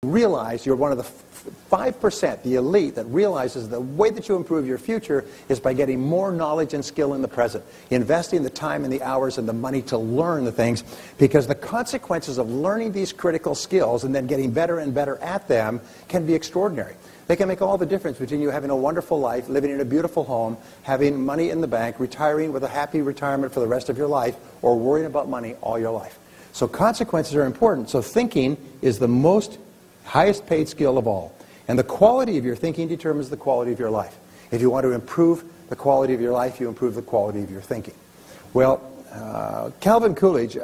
realize you're one of the 5%, the elite, that realizes the way that you improve your future is by getting more knowledge and skill in the present, investing the time and the hours and the money to learn the things, because the consequences of learning these critical skills and then getting better and better at them can be extraordinary. They can make all the difference between you having a wonderful life, living in a beautiful home, having money in the bank, retiring with a happy retirement for the rest of your life, or worrying about money all your life. So consequences are important. So thinking is the highest paid skill of all. And the quality of your thinking determines the quality of your life. If you want to improve the quality of your life, you improve the quality of your thinking. Well, Calvin Coolidge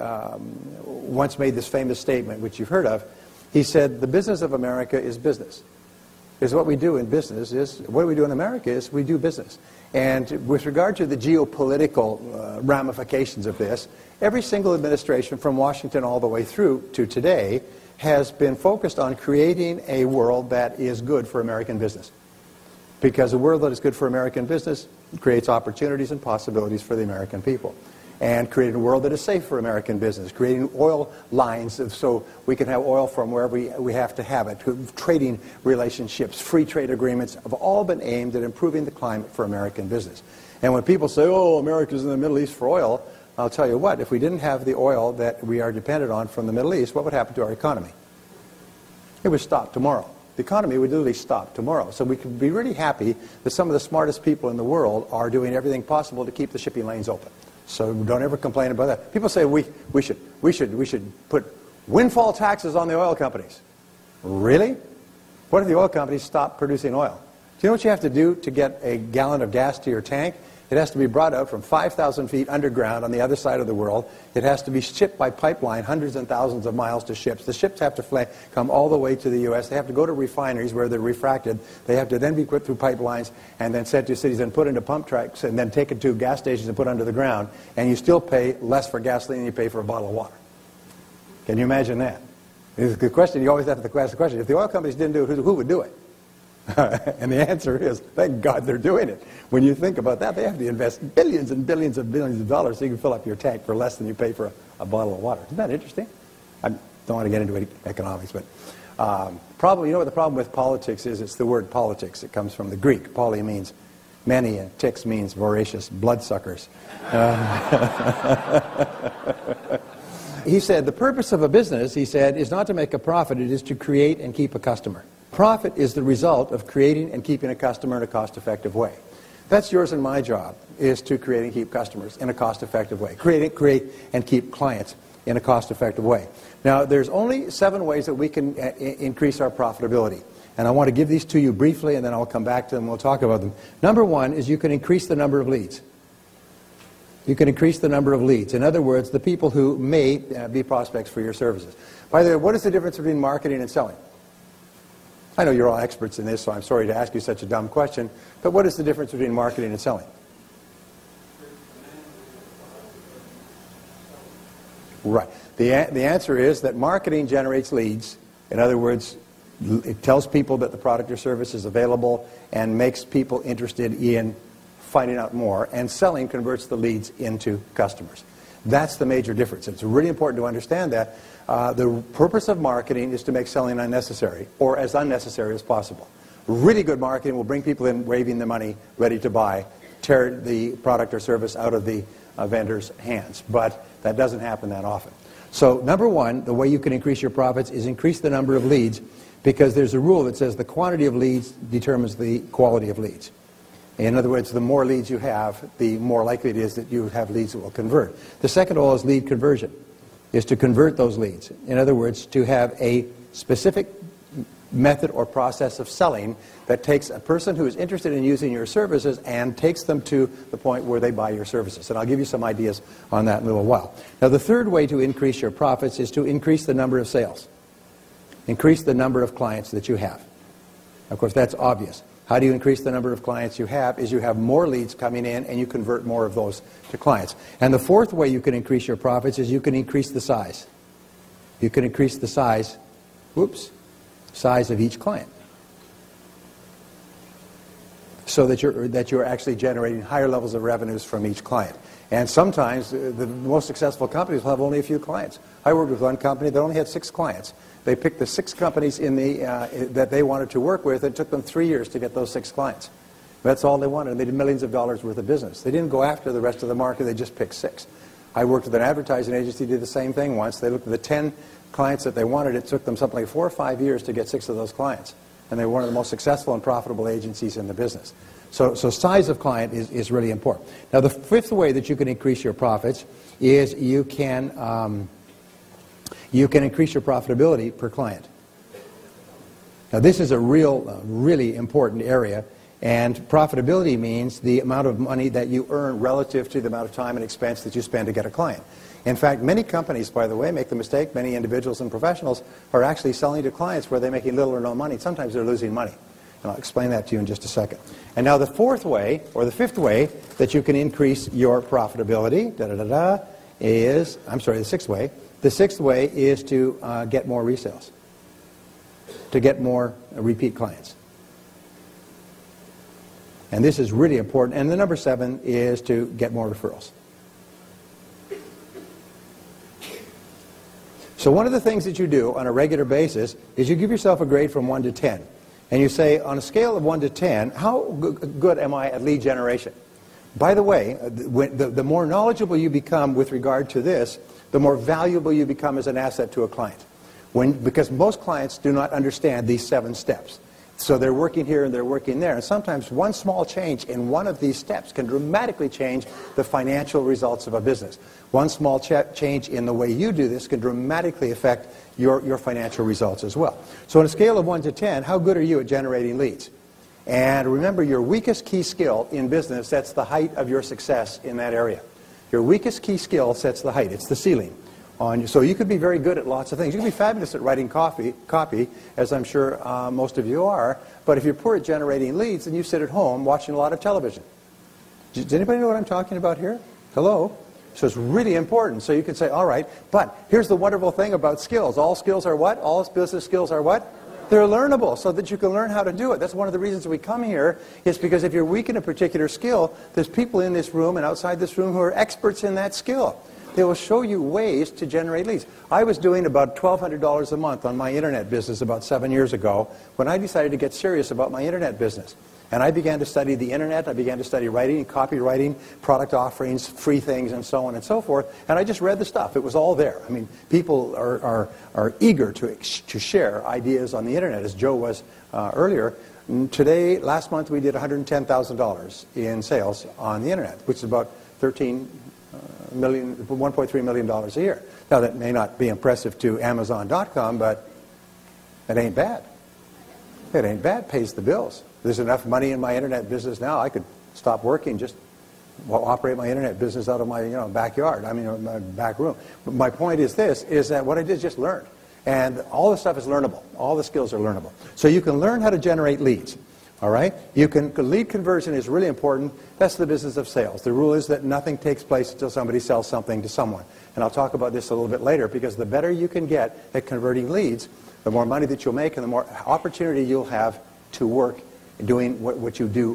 once made this famous statement, which you've heard of. He said, the business of America is business. Is what we do in business is, what we do in America is we do business. And with regard to the geopolitical ramifications of this, every single administration from Washington all the way through to today has been focused on creating a world that is good for American business. Because a world that is good for American business creates opportunities and possibilities for the American people. And creating a world that is safe for American business, creating oil lines so we can have oil from wherever we have to have it, trading relationships, free trade agreements have all been aimed at improving the climate for American business. And when people say, oh, America's in the Middle East for oil, I'll tell you what, if we didn't have the oil that we are dependent on from the Middle East, what would happen to our economy? It would stop tomorrow. The economy would literally stop tomorrow. So we can be really happy that some of the smartest people in the world are doing everything possible to keep the shipping lanes open. So don't ever complain about that. People say we should put windfall taxes on the oil companies. Really? What if the oil companies stop producing oil? Do you know what you have to do to get a gallon of gas to your tank? It has to be brought out from 5,000 feet underground on the other side of the world. It has to be shipped by pipeline hundreds and thousands of miles to ships. The ships have to come all the way to the U.S. They have to go to refineries where they're refracted. They have to then be put through pipelines and then sent to cities and put into pump trucks and then taken to gas stations and put under the ground. And you still pay less for gasoline than you pay for a bottle of water. Can you imagine that? It's the question, you always have to ask the question, if the oil companies didn't do it, who would do it? And the answer is, thank God they're doing it. When you think about that, they have to invest billions and billions and billions of dollars so you can fill up your tank for less than you pay for a bottle of water. Isn't that interesting? I don't want to get into economics, but you know what the problem with politics is? It's the word politics. It comes from the Greek. Poly means many, and tix means voracious bloodsuckers. He said, the purpose of a business, he said, is not to make a profit, it is to create and keep a customer. Profit is the result of creating and keeping a customer in a cost-effective way. That's yours and my job, is to create and keep customers in a cost-effective way. Create and keep clients in a cost-effective way. Now, there's only 7 ways that we can increase our profitability. And I want to give these to you briefly, and then I'll come back to them and we'll talk about them. Number 1 is you can increase the number of leads. You can increase the number of leads. In other words, the people who may be prospects for your services. By the way, what is the difference between marketing and selling? I know you're all experts in this, so I'm sorry to ask you such a dumb question, but what is the difference between marketing and selling? Right. The answer is that marketing generates leads. In other words, it tells people that the product or service is available and makes people interested in finding out more, and selling converts the leads into customers. That's the major difference. It's really important to understand that. The purpose of marketing is to make selling unnecessary, or as unnecessary as possible. Really good marketing will bring people in waving the money, ready to buy, tear the product or service out of the vendor's hands. But that doesn't happen that often. So number 1, the way you can increase your profits is increase the number of leads, because there's a rule that says the quantity of leads determines the quality of leads. In other words, the more leads you have, the more likely it is that you have leads that will convert. The second rule is lead conversion, is to convert those leads. In other words, to have a specific method or process of selling that takes a person who is interested in using your services and takes them to the point where they buy your services. And I'll give you some ideas on that in a little while. Now, the third way to increase your profits is to increase the number of sales. Increase the number of clients that you have. Of course, that's obvious. How do you increase the number of clients you have? Is you have more leads coming in and you convert more of those to clients. And the fourth way you can increase your profits is you can increase the size. You can increase the size of each client, so that you're actually generating higher levels of revenues from each client. And sometimes the most successful companies will have only a few clients. I worked with one company that only had 6 clients. They picked the 6 companies in the, that they wanted to work with. It took them 3 years to get those 6 clients. That's all they wanted, and they did millions of dollars worth of business. They didn't go after the rest of the market, they just picked 6. I worked with an advertising agency, did the same thing once. They looked at the 10 clients that they wanted. It took them something like 4 or 5 years to get 6 of those clients. And they were one of the most successful and profitable agencies in the business. So size of client is really important. Now, the 5th way that you can increase your profits is you can increase your profitability per client. Now, this is a really important area. And profitability means the amount of money that you earn relative to the amount of time and expense that you spend to get a client. In fact, many companies, by the way, make the mistake, many individuals and professionals are actually selling to clients where they're making little or no money. Sometimes they're losing money. And I'll explain that to you in just a second. And now the 4th way, or the 5th way, that you can increase your profitability, is, I'm sorry, the 6th way. The 6th way is to get more resales, to get more repeat clients. And this is really important. And the number 7 is to get more referrals. So one of the things that you do on a regular basis is you give yourself a grade from 1 to 10. And you say, on a scale of 1 to 10, how good am I at lead generation? By the way, the more knowledgeable you become with regard to this, the more valuable you become as an asset to a client. Because most clients do not understand these 7 steps. So they're working here and they're working there. And sometimes one small change in one of these steps can dramatically change the financial results of a business. One small change in the way you do this can dramatically affect your financial results as well. So on a scale of 1 to 10, how good are you at generating leads? And remember, your weakest key skill in business sets the height of your success in that area. Your weakest key skill sets the height. It's the ceiling. So you could be very good at lots of things. You could be fabulous at writing copy, as I'm sure most of you are. But if you're poor at generating leads, then you sit at home watching a lot of television. Does anybody know what I'm talking about here? Hello? So it's really important. So you can say, all right, but here's the wonderful thing about skills. All skills are what? All business skills are what? They're learnable, so that you can learn how to do it. That's one of the reasons we come here, is because if you're weak in a particular skill, there's people in this room and outside this room who are experts in that skill. They will show you ways to generate leads. I was doing about $1,200 a month on my internet business about 7 years ago when I decided to get serious about my internet business. And I began to study the internet. I began to study writing, copywriting, product offerings, free things, and so on and so forth. And I just read the stuff. It was all there. I mean, people are eager to share ideas on the internet, as Joe was earlier. Today, last month, we did $110,000 in sales on the internet, which is about $1.3 million a year. Now, that may not be impressive to Amazon.com, but it ain't bad. It ain't bad. Pays the bills. There's enough money in my internet business now. I could stop working, just operate my internet business out of my backyard. I mean, my back room. But my point is this: is that what I did is just learn, and all the stuff is learnable. All the skills are learnable. So you can learn how to generate leads. All right? Lead conversion is really important. That's the business of sales. The rule is that nothing takes place until somebody sells something to someone. And I'll talk about this a little bit later, because the better you can get at converting leads, the more money that you'll make and the more opportunity you'll have to work doing what you do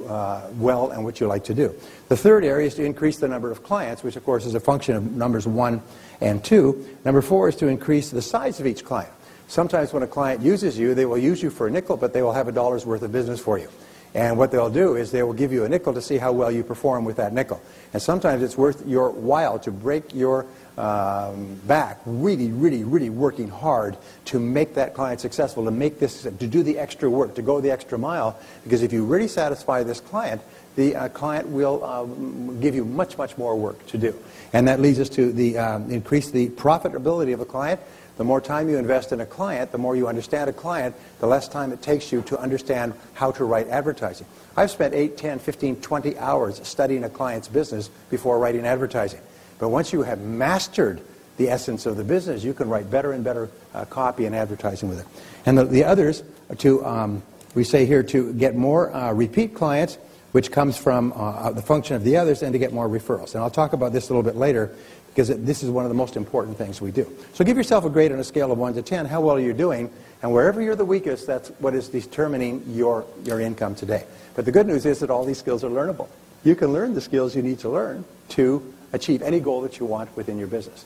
well and what you like to do. The 3rd area is to increase the number of clients, which of course is a function of numbers 1 and 2. Number 4 is to increase the size of each client. Sometimes when a client uses you, they will use you for a nickel, but they will have $1 worth of business for you. And what they'll do is they will give you a nickel to see how well you perform with that nickel. And sometimes it's worth your while to break your back, really working hard to make that client successful, to do the extra work, to go the extra mile. Because if you really satisfy this client, the client will give you much more work to do. And that leads us to increase the profitability of a client. The more time you invest in a client, the more you understand a client, the less time it takes you to understand how to write advertising. I've spent 8, 10, 15, 20 hours studying a client's business before writing advertising. But once you have mastered the essence of the business, you can write better and better copy and advertising with it. And the others, we say here, to get more repeat clients, which comes from the function of the others, and to get more referrals. And I'll talk about this a little bit later, because this is one of the most important things we do. So give yourself a grade on a scale of 1 to 10, how well are you doing? And wherever you're the weakest, that's what is determining your income today. But the good news is that all these skills are learnable. You can learn the skills you need to learn to achieve any goal that you want within your business.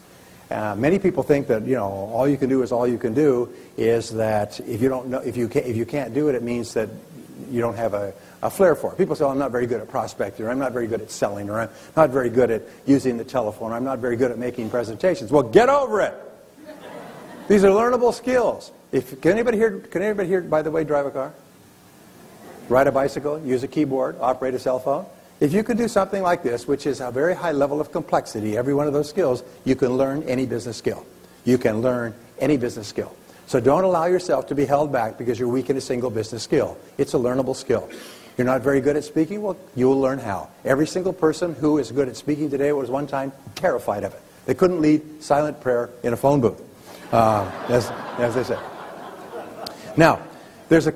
Many people think that, you know, all you can do is all you can do, is that if you don't know, if you can't do it, it means that you don't have a flair for it. People say, oh, I'm not very good at prospecting, or I'm not very good at selling, or I'm not very good at using the telephone, or I'm not very good at making presentations. Well, get over it. These are learnable skills. Can anybody here, by the way, drive a car? Ride a bicycle, use a keyboard, operate a cell phone? If you can do something like this, which is a very high level of complexity, every one of those skills, you can learn any business skill. You can learn any business skill. So don't allow yourself to be held back because you're weak in a single business skill. It's a learnable skill. You're not very good at speaking? Well, you will learn how. Every single person who is good at speaking today was one time terrified of it. They couldn't lead silent prayer in a phone booth, as they say. Now, there's a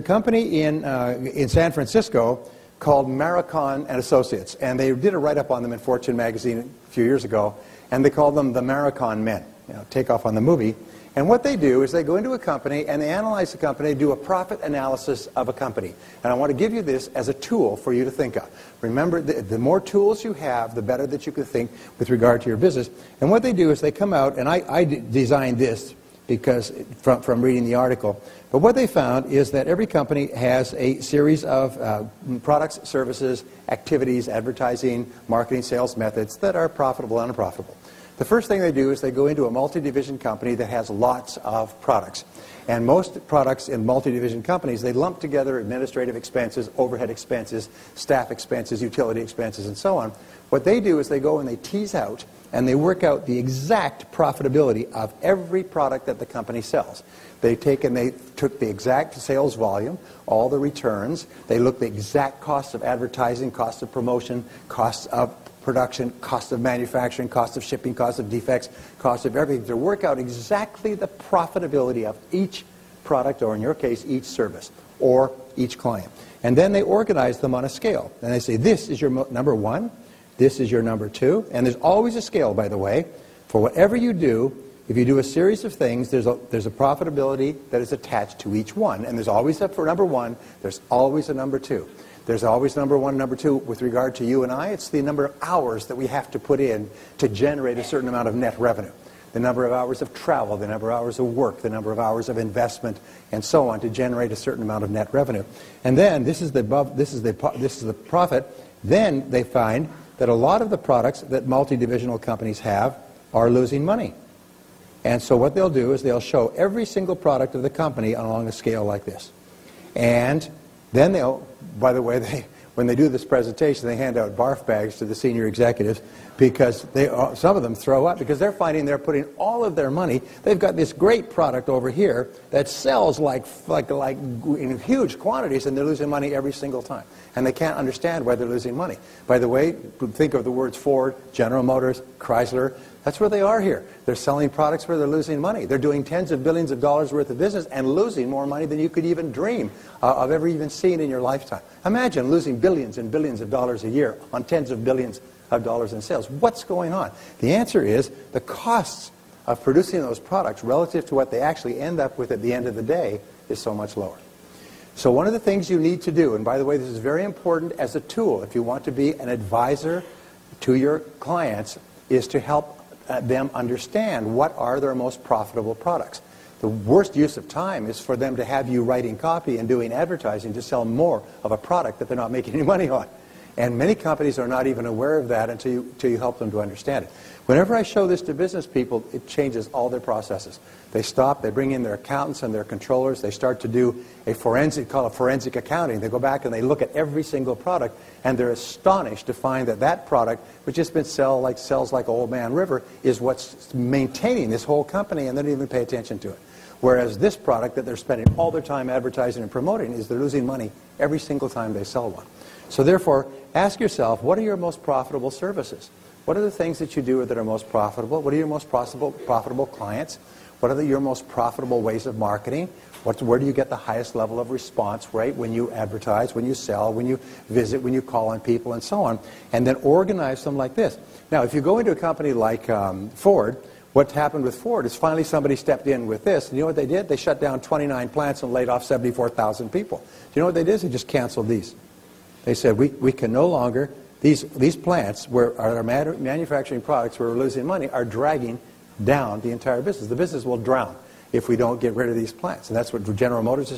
company in San Francisco called Maricon and Associates, and they did a write-up on them in Fortune magazine a few years ago, and they called them the Maricon Men. You know, take off on the movie. And what they do is they go into a company and they analyze the company, do a profit analysis of a company. And I want to give you this as a tool for you to think of. Remember, the more tools you have, the better that you can think with regard to your business. And what they do is they come out, and I designed this because from reading the article. But what they found is that every company has a series of products, services, activities, advertising, marketing, sales methods that are profitable and unprofitable. The first thing they do is they go into a multi-division company that has lots of products. And most products in multi-division companies, they lump together administrative expenses, overhead expenses, staff expenses, utility expenses, and so on. What they do is they go and they tease out and they work out the exact profitability of every product that the company sells. They took the exact sales volume, all the returns, they look the exact costs of advertising, cost of promotion, costs of production, cost of manufacturing, cost of shipping, cost of defects, cost of everything, to work out exactly the profitability of each product, or in your case, each service, or each client. And then they organize them on a scale. And they say, this is your number one, this is your number two, and there's always a scale, by the way. For whatever you do, if you do a series of things, there's a profitability that is attached to each one. And there's always a for number one, there's always a number two. There's always number one, number two. With regard to you and I, it's the number of hours that we have to put in to generate a certain amount of net revenue. The number of hours of travel, the number of hours of work, the number of hours of investment, and so on to generate a certain amount of net revenue. And then this is the profit. Then they find that a lot of the products that multi-divisional companies have are losing money. And so what they'll do is they'll show every single product of the company along a scale like this. And then they'll, by the way, when they do this presentation, they hand out barf bags to the senior executives because some of them throw up because they're finding they're putting all of their money. They've got this great product over here that sells like in huge quantities, and they're losing money every single time. And they can't understand why they're losing money. By the way, think of the words Ford, General Motors, Chrysler. That's where they are here. They're selling products where they're losing money. They're doing tens of billions of dollars worth of business and losing more money than you could even dream of ever even seeing in your lifetime. Imagine losing billions and billions of dollars a year on tens of billions of dollars in sales. What's going on? The answer is the costs of producing those products relative to what they actually end up with at the end of the day is so much lower. So one of the things you need to do, and by the way, this is very important as a tool if you want to be an advisor to your clients, is to help them understand what are their most profitable products. The worst use of time is for them to have you writing copy and doing advertising to sell more of a product that they're not making any money on. And many companies are not even aware of that until you help them to understand it. Whenever I show this to business people, it changes all their processes. They stop, they bring in their accountants and their controllers, they start to do call it forensic accounting. They go back and they look at every single product, and they're astonished to find that that product, which has been sells like Old Man River, is what's maintaining this whole company, and they don't even pay attention to it. Whereas this product that they're spending all their time advertising and promoting is they're losing money every single time they sell one. So therefore, ask yourself, what are your most profitable services? What are the things that you do that are most profitable? What are your most profitable clients? What are your most profitable ways of marketing? Where do you get the highest level of response rate when you advertise, when you sell, when you visit, when you call on people, and so on? And then organize them like this. Now, if you go into a company like Ford, what happened with Ford is finally somebody stepped in with this. And you know what they did? They shut down 29 plants and laid off 74,000 people. Do you know what they did? They just canceled these. They said, we can no longer, these plants where are manufacturing products where we're losing money are dragging down the entire business. The business will drown if we don't get rid of these plants. And that's what General Motors is